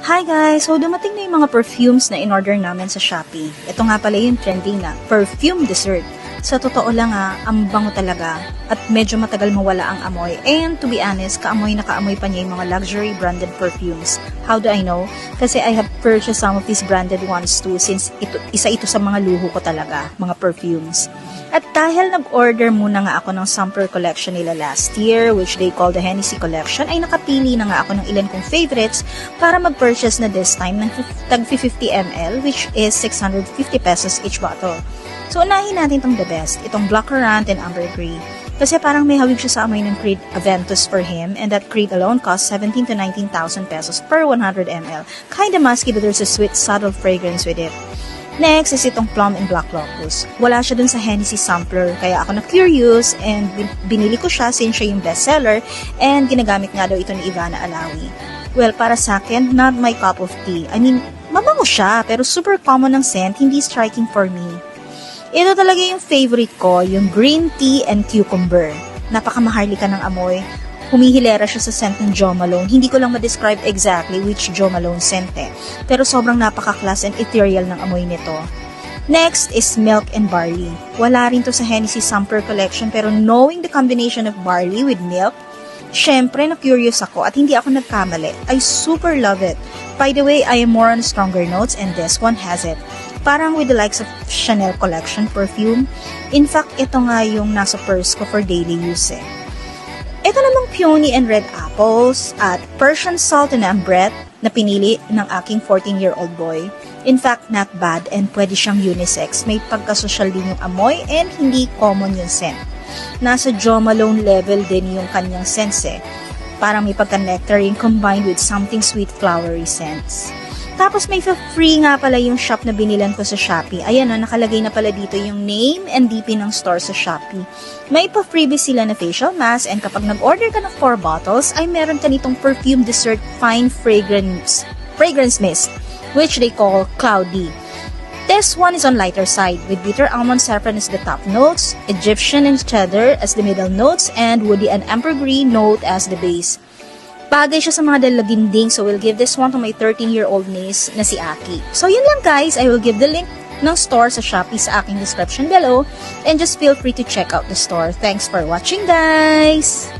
Hi guys! So, dumating na yung mga perfumes na in-order namin sa Shopee. Ito nga pala yung trending na perfume dessert. Sa totoo lang ang bango talaga at medyo matagal mawala ang amoy. And to be honest, kaamoy na kaamoy pa niya yung mga luxury branded perfumes. How do I know? Kasi I have purchased some of these branded ones too since isa ito sa mga luho ko talaga, mga perfumes. At dahil nag-order muna nga ako ng Sampler collection nila last year, which they call the Hennessy collection, ay nakapili na nga ako ng ilan kong favorites para mag-purchase na this time ng tag 50 ml, which is 650 pesos each bottle. So, unahin natin itong the best, itong Black Currant and Ambergris. Kasi parang may hawig siya sa amoy ng Creed Aventus for him, and that Creed alone costs 17 to 19,000 pesos per 100 ml. Kinda musky, but there's a sweet, subtle fragrance with it. Next is itong Plum and Black Locust. Wala siya dun sa Hennessy sampler, kaya ako na-curious and binili ko siya since siya yung bestseller and ginagamit nga daw ito ni Ivana Alawi. Well, para sa akin, not my cup of tea. I mean, mabango siya, pero super common ng scent, hindi striking for me. Ito talaga yung favorite ko, yung green tea and cucumber. Napakamaharlika ng amoy. Humihilera siya sa scent ng Jo Malone. Hindi ko lang ma-describe exactly which Jo Malone scent pero sobrang napaka-class and ethereal ng amoy nito. Next is Milk and Barley. Wala rin to sa Hennessy Sampler collection pero knowing the combination of barley with milk, syempre na-curious ako at hindi ako nagkamali. I super love it. By the way, I am more on stronger notes and this one has it. Parang with the likes of Chanel collection perfume. In fact, ito nga yung nasa purse ko for daily use Ito namang peony and red apples at Persian salt and ambrette na pinili ng aking 14-year-old boy. In fact, not bad and pwede siyang unisex. May pagkasosyal din yung amoy and hindi common yung scent. Nasa Jo Malone level din yung kanyang scents Parang may pagka-nectarine combined with something sweet flowery scents. Tapos may free nga pala yung shop na binilan ko sa Shopee. Ayan nakalagay na pala dito yung name and DP ng store sa Shopee. May pa-freebie sila na facial mask and kapag nag-order ka ng 4 bottles, ay meron ka nitong perfume dessert fine fragrance mist, which they call Cloudy. This one is on lighter side, with bitter almond saffron as the top notes, Egyptian and cheddar as the middle notes, and woody and ambergris note as the base. Bagay siya sa mga dalaginding, so we'll give this one to my 13-year-old niece na si Aki. So yun lang guys, I will give the link ng store sa Shopee sa aking description below and just feel free to check out the store. Thanks for watching guys!